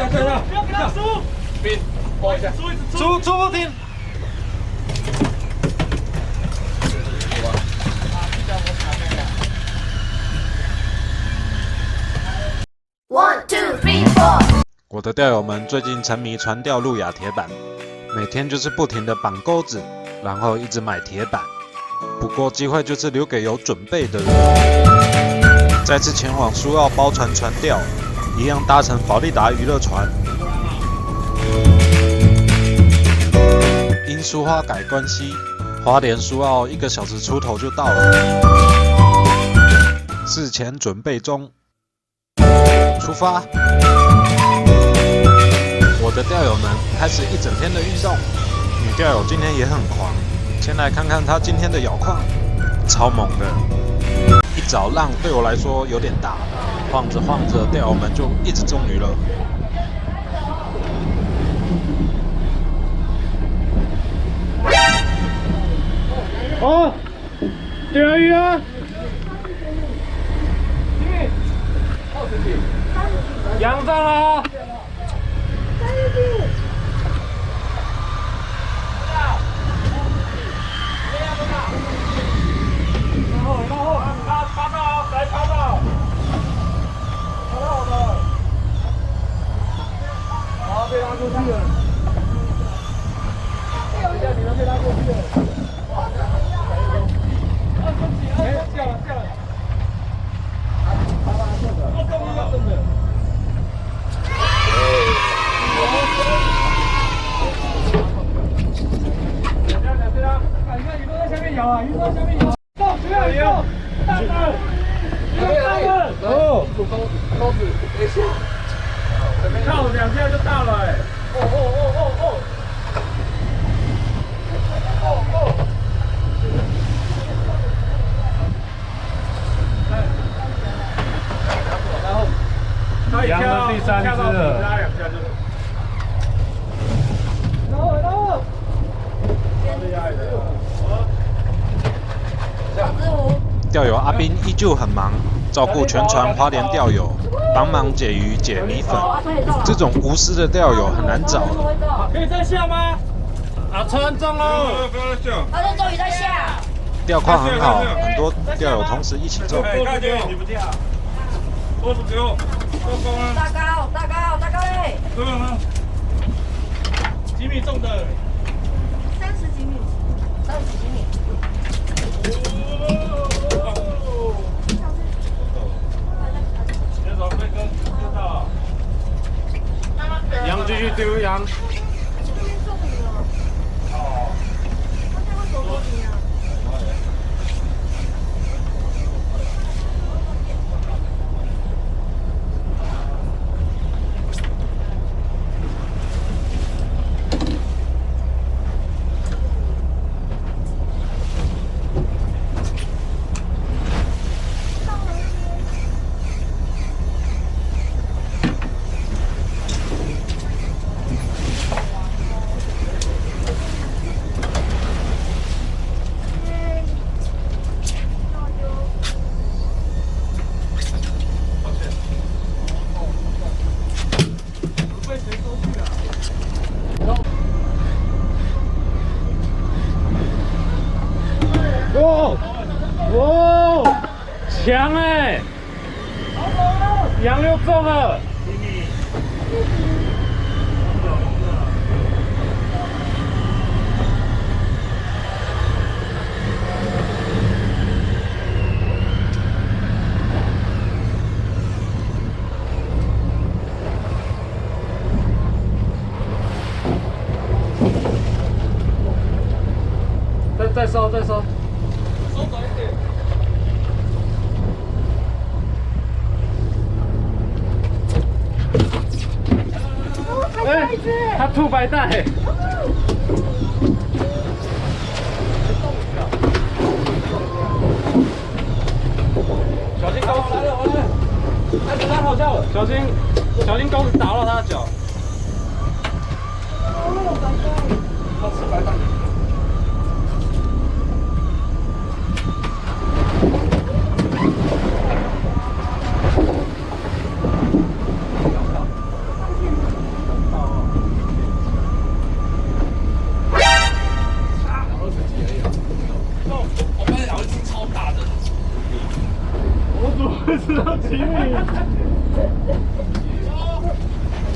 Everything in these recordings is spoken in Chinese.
不要给他输，兵，拨一下，出不停。 One, two, three, four。我的钓友们最近沉迷船钓路亚铁板，每天就是不停的绑钩子，然后一直买铁板。不过机会就是留给有准备的人。再次前往苏澳包船船钓，一样搭乘保利达娱乐船。因苏花改关系，花莲苏澳1个小时出头就到了。事前准备中。 出发！我的钓友们开始一整天的运动。女钓友今天也很狂，先来看看她今天的咬况，超猛的！一早浪对我来说有点大，晃着晃着，钓友们就一直中鱼了。哦，钓鱼啊！扬上了！然后，插到，来插到，插到我的，好，被拉过去了。等一下，你们被拉过去了。哎，掉了。正的。 鱼都在下面咬啊！鱼都在下面咬。到水里游，大的，大的。哦，钩子，靠2下就到了哎！哦。然后，扬了第3只了。拉2下就。然后。 钓友阿斌依旧很忙，照顾全船花莲钓友，帮忙解鱼、解米粉。这种无私的钓友很难找。可以再下吗？啊，船中喽！不要再下。他说终于在下。钓况很好，很多钓友同时一起中。看见你不跳，多出给我，多高啊？大高嘞！这个呢？几米重的30几米。羊继续丢羊。强哎！羊又中了。再收。收走一点。哎，他吐白带。小心钩子！来了！哎，他好笑了，小心钩子打到他的脚。他吃白带。 哎，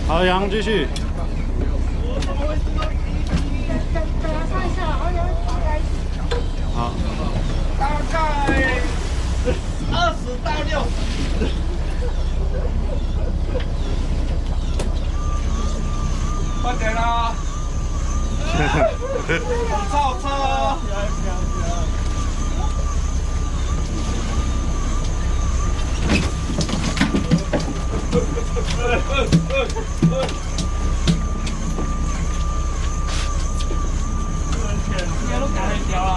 好，杨继续。好，大概20到60。快点啦！超车哦！你都赶很掉了。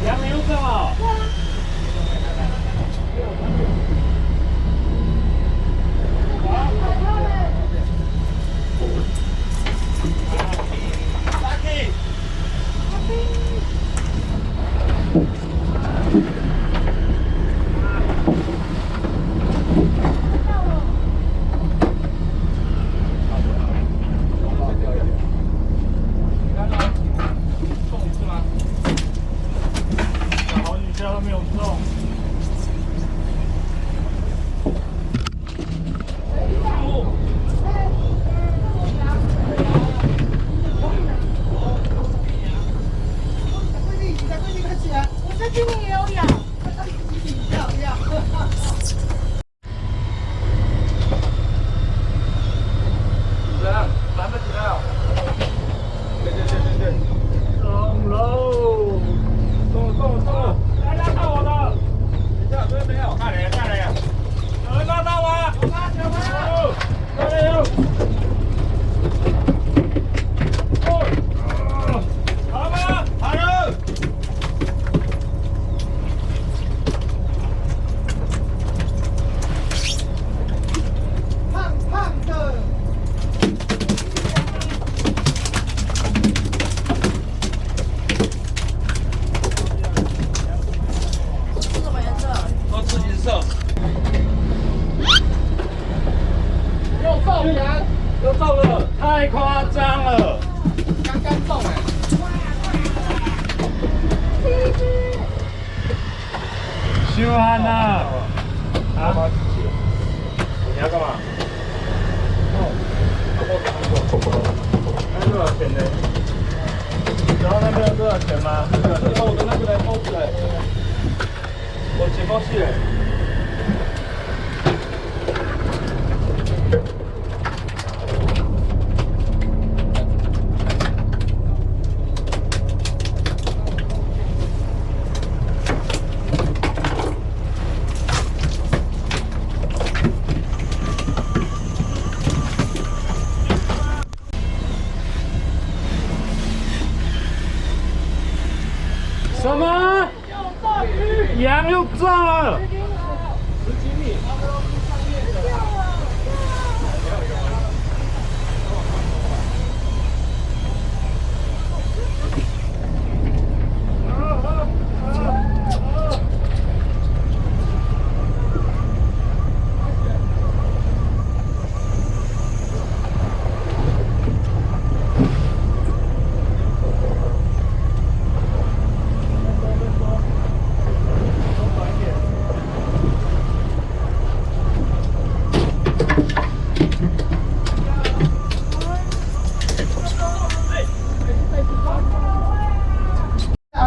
杨梅又正好。又中了，太夸张了！刚刚中哎！修汉呐！啊？你要干嘛？那多少钱呢？然后那边有多少钱吗？我的那个来包起来，我钱包去了。什么？羊又中了！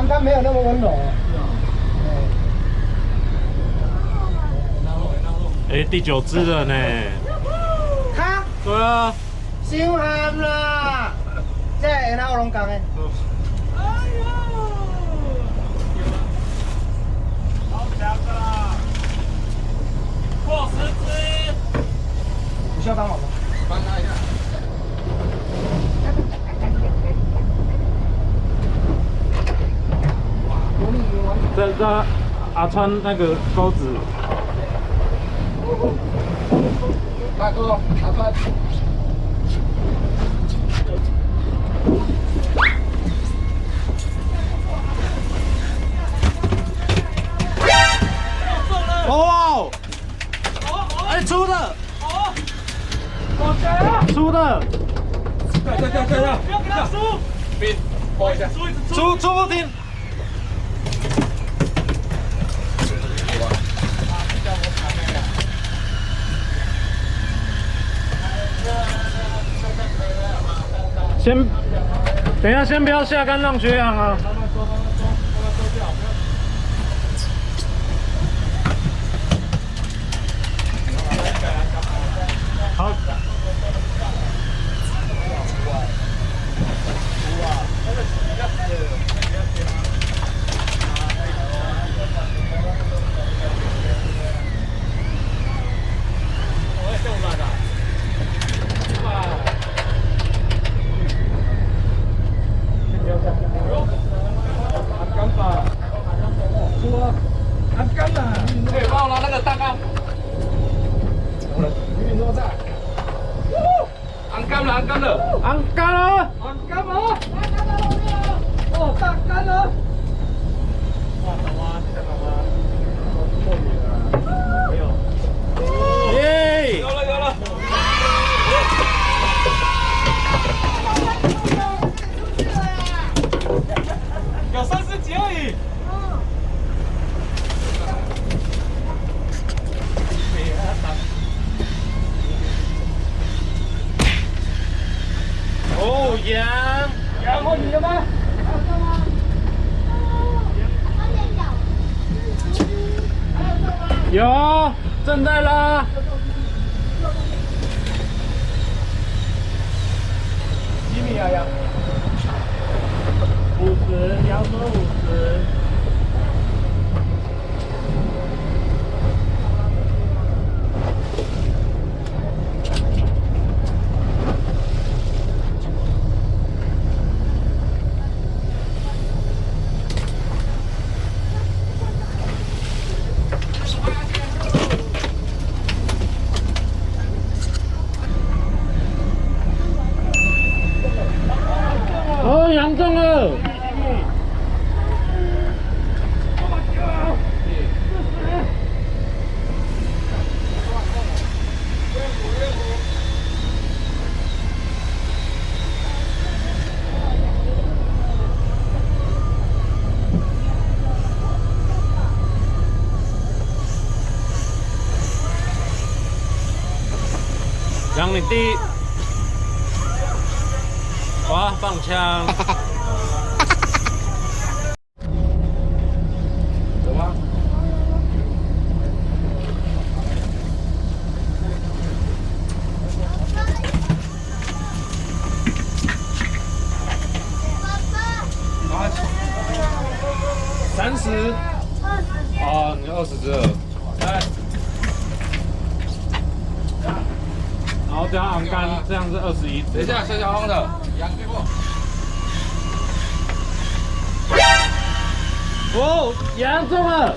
它没有那么温柔。哎，第9只了呢。哈？对啊。伤咸啦！这下哪有拢讲的？哎呦！好强的啦！过10只。你需要帮忙吗？帮他一下。这阿川那个钩子，大哥，阿川。出的，掉！不要给他输！冰，拨一下。输一直出不停。等一下，先不要下杆让缺氧啊。好。可以帮我拿那个蛋糕。安干了，安干了，安干了，安干了！哦，大干了！耶！有了！有30几而已。哦，杨过你了吗？有，正在拉。几米啊，杨50，2分50。哦，杨中了。杨，你第一，哇，放枪！有吗？30。哦，你20只了。来，然后加昂杆，这样是21只。等一下，小黄的，杨对过。哦，杨中了。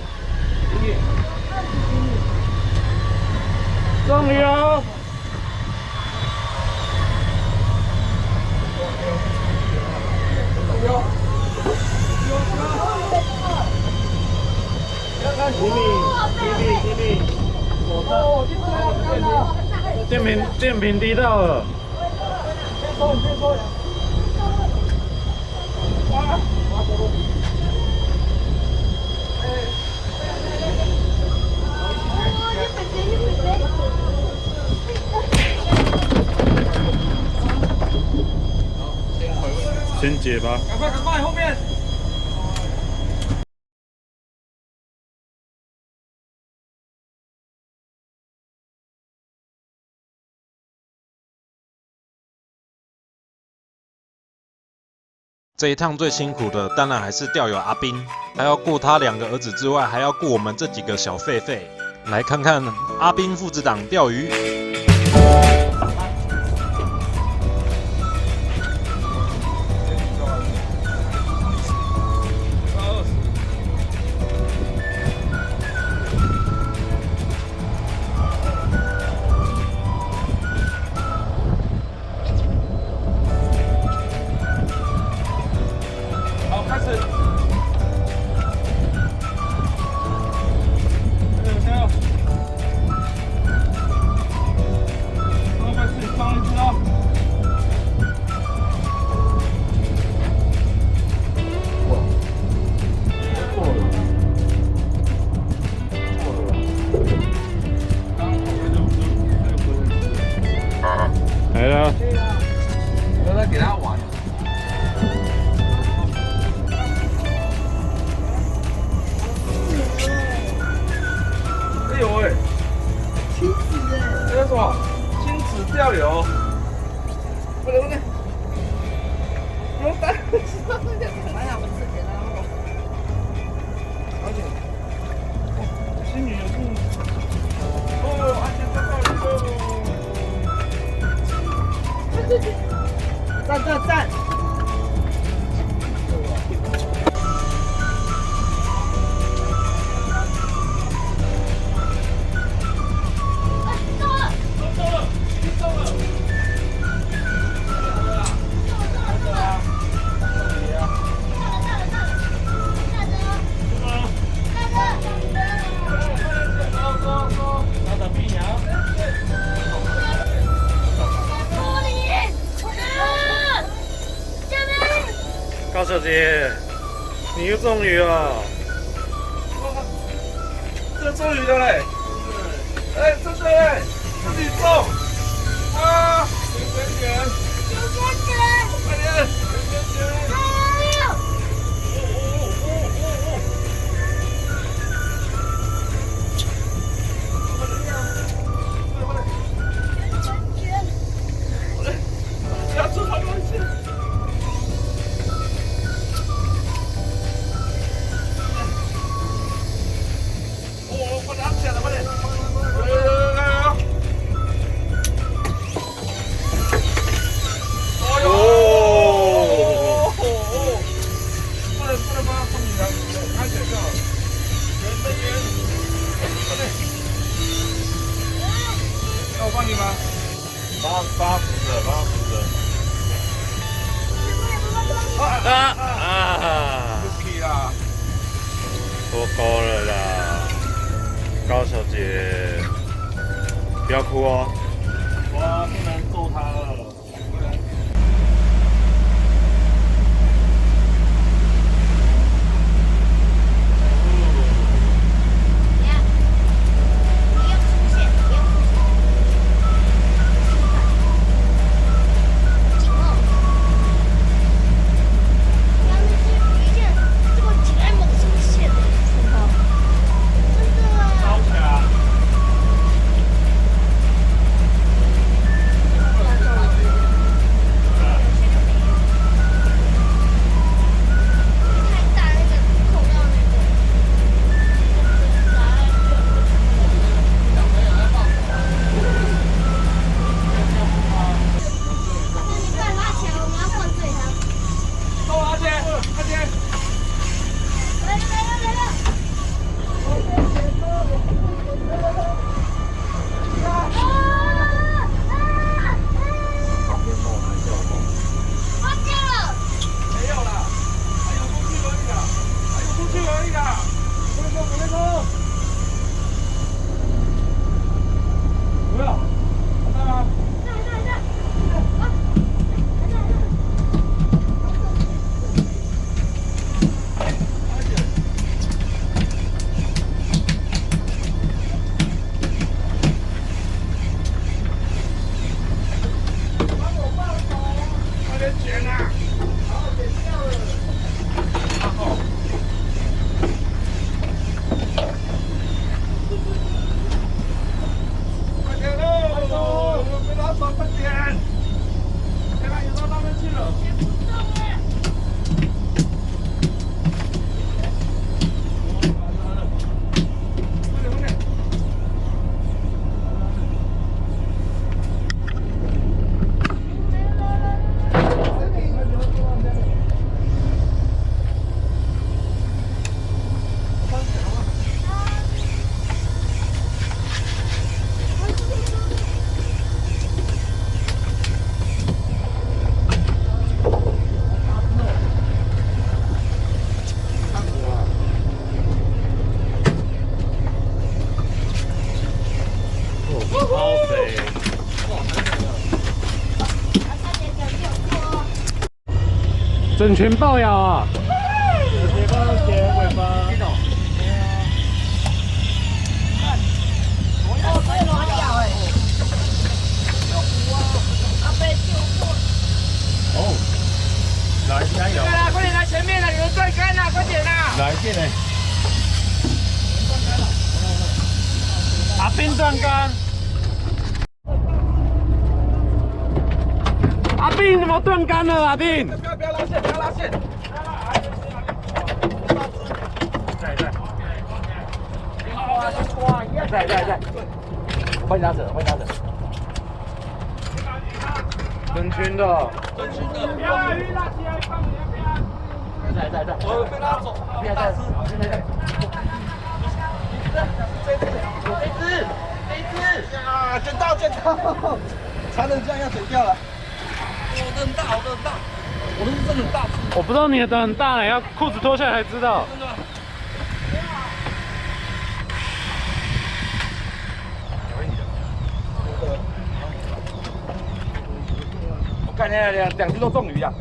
中了。电瓶滴到了。先解吧。赶快，后面！这一趟最辛苦的，当然还是钓友阿斌，还要顾他2个儿子之外，还要顾我们这几个小狒狒。来看看阿斌父子档钓鱼。好，开始。加油！在给他玩。哎呦喂！亲子哎！这叫什么？亲子钓流。快点快点！不用带，哎呀，我自己拿那个。而且，哦，仙女有空。哦，安全带到了。站！高小姐，你又中鱼了！这中鱼的嘞！哎，真的嘞，自己中！啊！卷！快点！不要吃太多东西。我拿起来了，快点！哎呦！不能帮他放你的，开水就好。圆，快点！要我帮你吗？帮他扶着。可以啦。脱钩了啦！高小姐，不要哭哦。我不能揍他了。整群爆咬啊！尾巴剪尾巴。哦，来电呢？阿斌断竿。阿斌怎么断竿了？阿斌。不要拉线，不要拉线。在。我帮你拿着，真群的。不要把鱼拉起来，放你那边。在。我被拉走。别在。这一只呀，捡到，才能这样要剪掉了。我的很大，我的是真的很大。我不知道你的很大，要裤子脱下来才知道。真的吗？我看见两只都中鱼啊！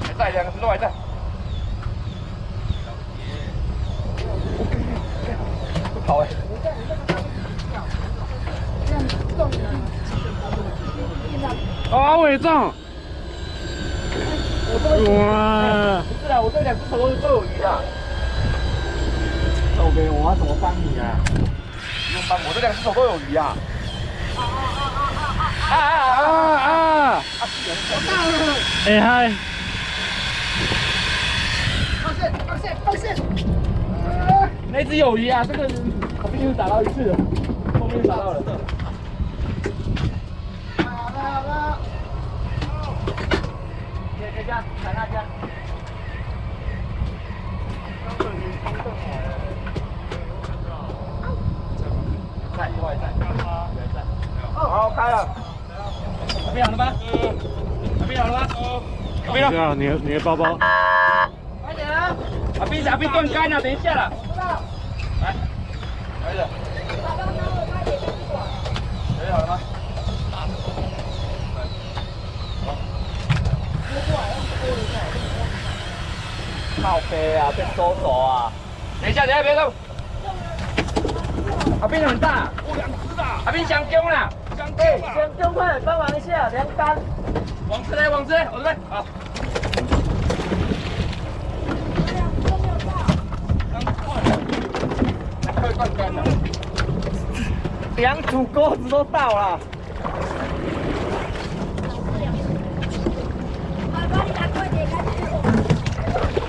还在，两只都还在。跑哎！啊，尾中！哇！不是啊，我这两只手都有鱼啊。OK，我要怎么帮你啊？不用帮我，这两只手都有鱼啊！哎嗨！放线！那只有鱼啊，这个我必须打到一次了，后面打到了。好了，可以这样，踩那边。在。好，开了。准备好了吗？准备好了吗？准备了。这样，你的包包。快点啊！阿斌断竿了，等一下了。来，来了。准备好了吗？靠背啊，被收走啊！等一下，别动。阿斌很大，我两只的。阿斌想中了，想中快点帮忙一下，量竿。往这来，我这边，好。快断竿了，两组钩子都到了。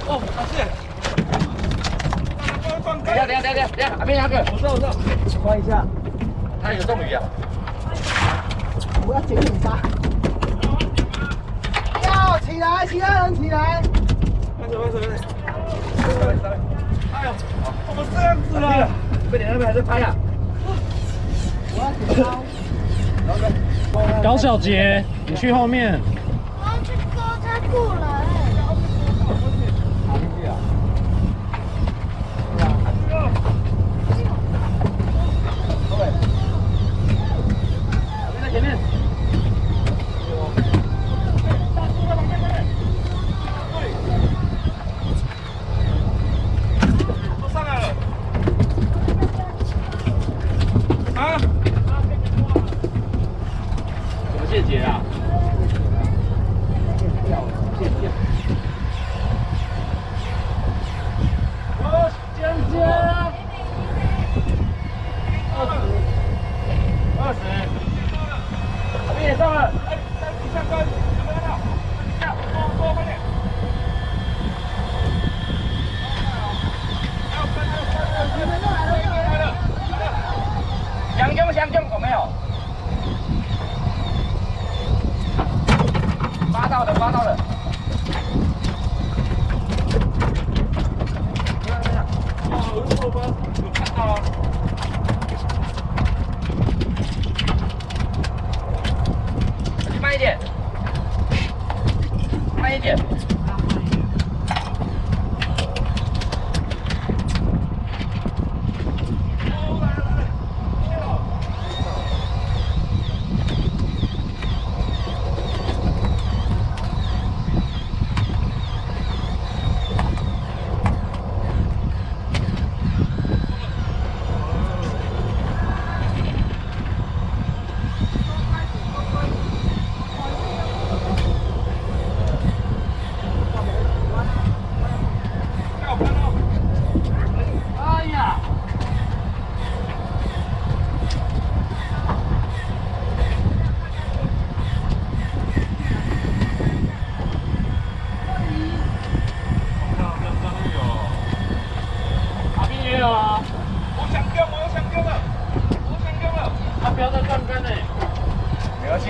哦，老师。等一下，阿斌两个，我知道，关一下，他有中鱼啊！我要捡你杀！要起来，其他人起来！慢点！哎呦，怎么这样子了？被你那边还在拍啊！我要捡刀。高小杰，你去后面。我要去勾他过来。爬进去啊！前面，都上来了，啊？怎么现结啊？现。20。别上了，哎，你下杆，有没有到？下，多快点！相中，有没有？扒到了。有看到啊。慢一点。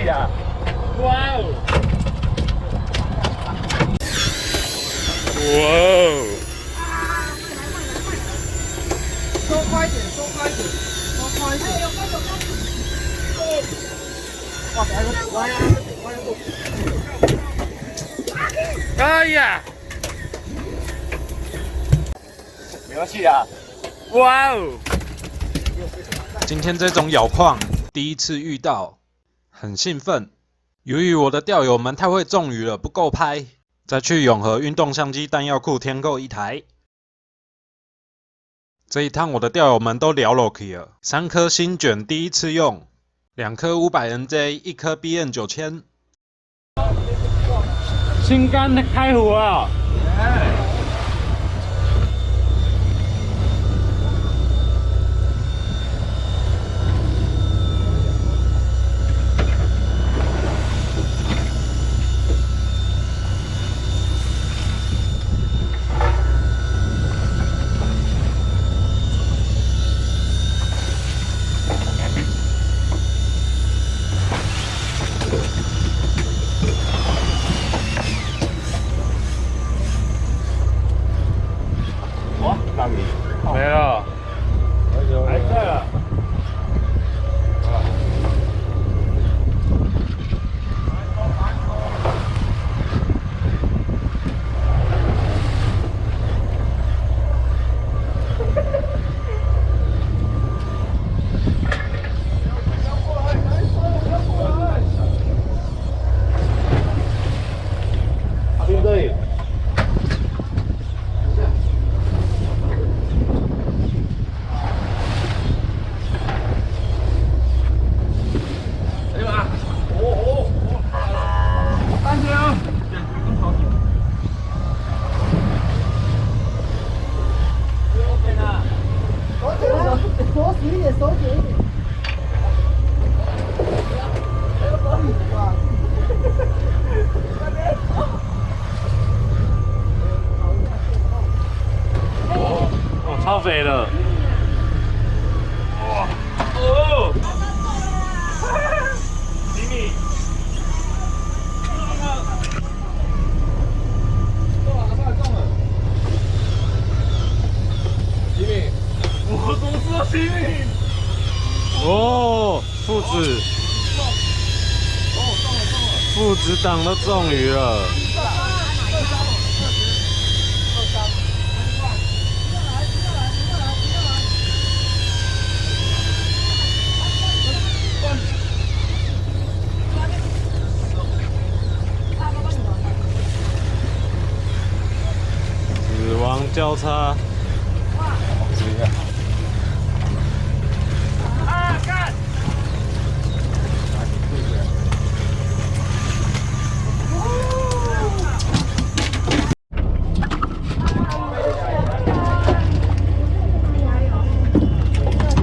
气啊！哇哦！哇哦！收快一点，收快一点，收快一点！哇，来个弯呀，弯过。哎呀！没关系啊！哇哦！今天这种咬况第一次遇到，很兴奋。由于我的钓友们太会中鱼了，不够拍，再去永和运动相机弹药库添购一台。这一趟我的钓友们都聊了起了，3颗新卷第一次用，2颗500NJ， 1颗 BN 9000。新竿开湖啊！没了，还在啊！阿斌这里。哦，超肥的。哇！哦！吉米，吉米，我怎么知道吉米？哦，父子，父子档都中鱼了。死亡交叉。啊！干！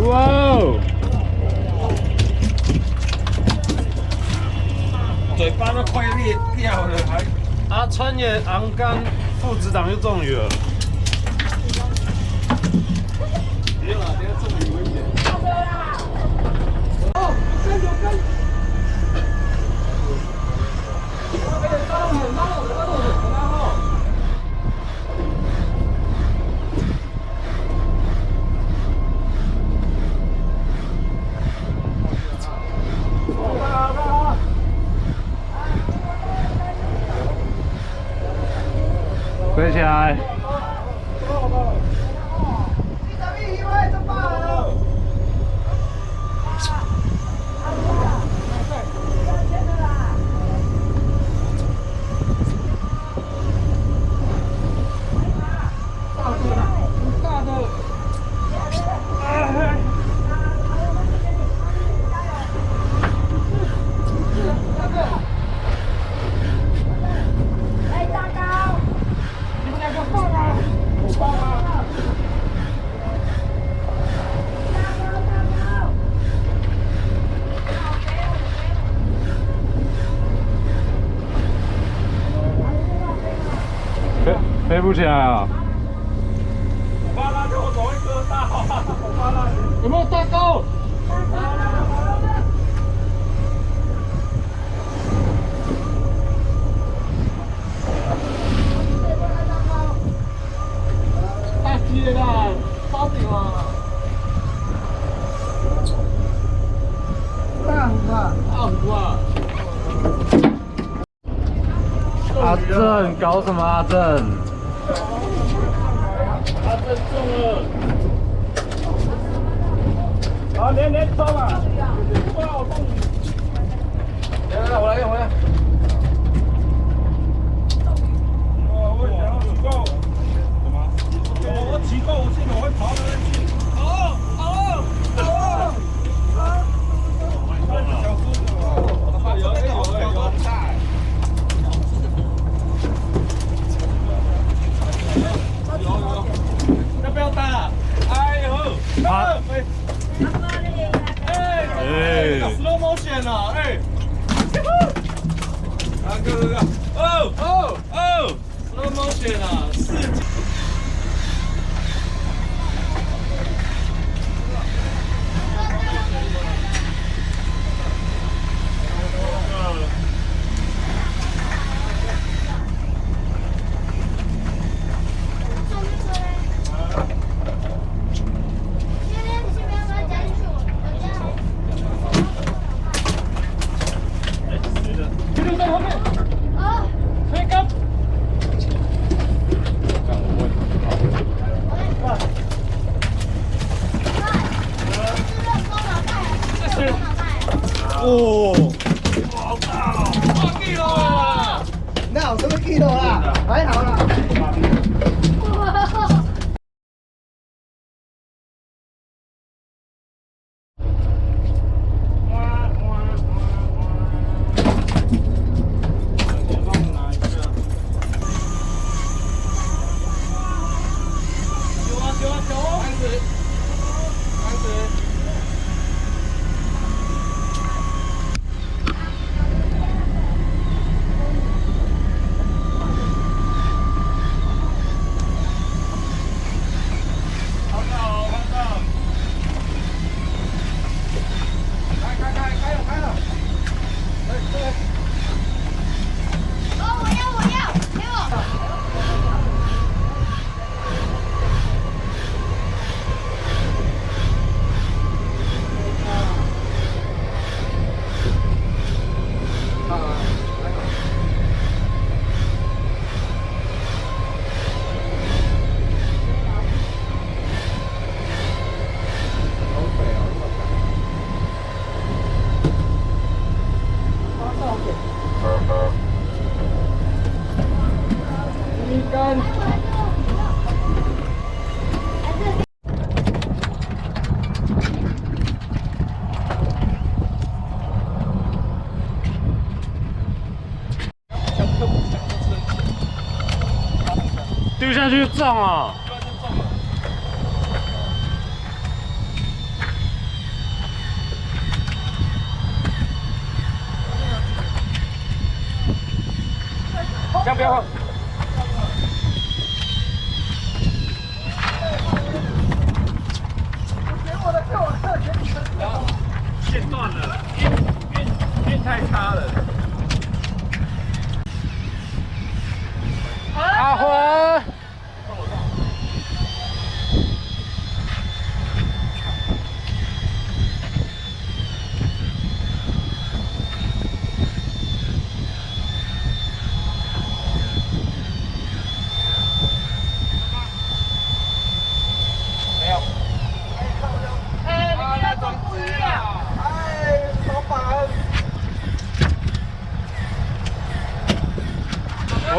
哇哦！嘴巴都快裂掉了，还啊，川野昂竿父子档又中鱼了。别了，等下中鱼危险。哦，有跟。飞起来！飞不起来啊！我爸拉着我走一颗大号，我爸拉有没有大钩？正搞什么？阿正，阿正中了。好，连冲啊！哇，我送你。来，我来。我想要起够。什么？我起够，我现在我会跑到那去。要不要打？哎呦！slow motion 啊！哎，哥，哦 ，slow motion 啊，4级。哦，好大哦！8 kilo 啊！那有什么 kilo 啦？还好啦。丢下去撞啊！要不要？线断了，运太差了。阿魂，没有。哎，你那种不一样。哎，老板。哦。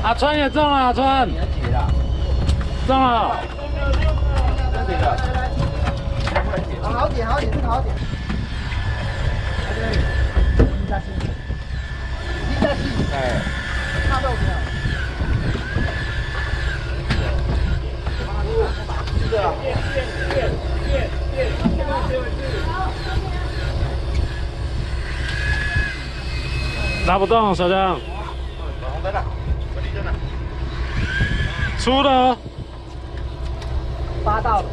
阿川也中了，阿川中了。好点，这个好点。哎，差到没有？是啊。拉不动，小江。红灯了，我立正了。出了。8道了。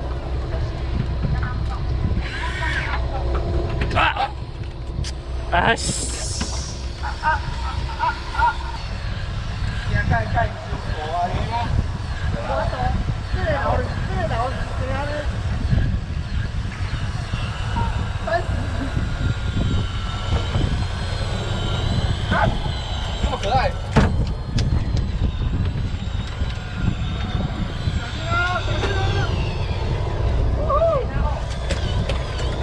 哎，你看看你手啊，有吗？我手，这个老，主要是这么可爱。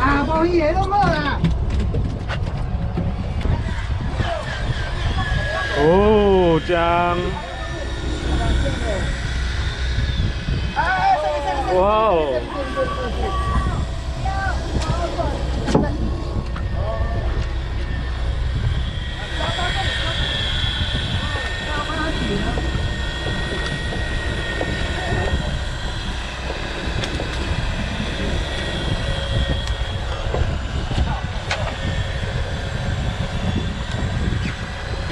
啊，包野都没了。哦，姜。哇哦！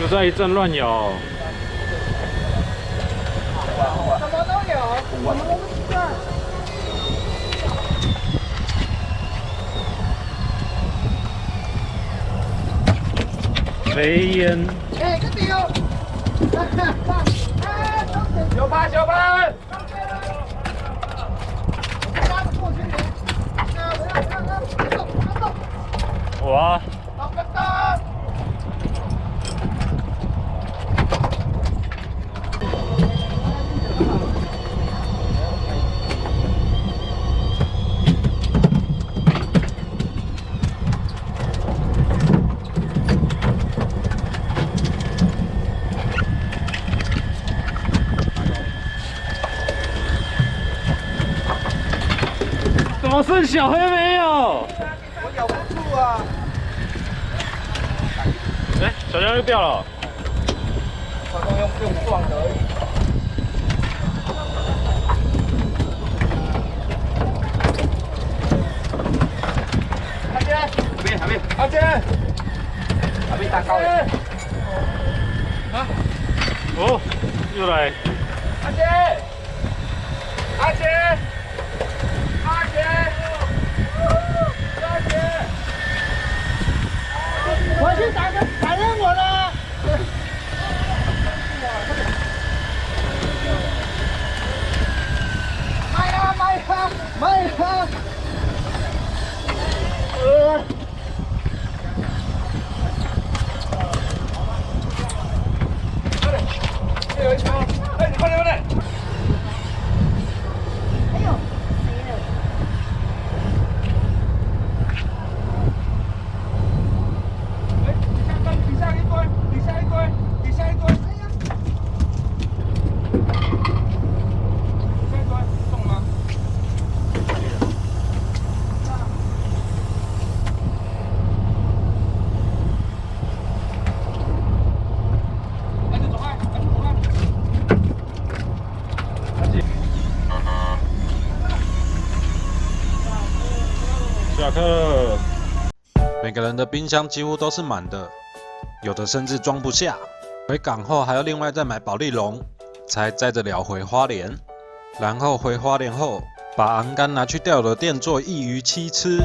又在一阵乱摇。什么都有，我们不知道。飞烟。哎，个丢！小班，小班。哇！怎么剩小黑没有？我咬不住啊！哎，小江又掉了。我都用撞的而已。阿杰，还没，阿杰，还没打高嘞。啊！哦，又来。阿杰，阿杰，阿杰，阿杰，我去打任我了。慢呀！这有一条，哎，你快点，快点！哎呦，谁了？哎，底下一堆，底下一堆，底下一堆，哎呀！底下一堆，中吗？下课。每个人的冰箱几乎都是满的，有的甚至装不下。回港后还要另外再买保丽龙，才载得了回花莲。然后回花莲后，把昂竿拿去钓的店做一鱼七吃。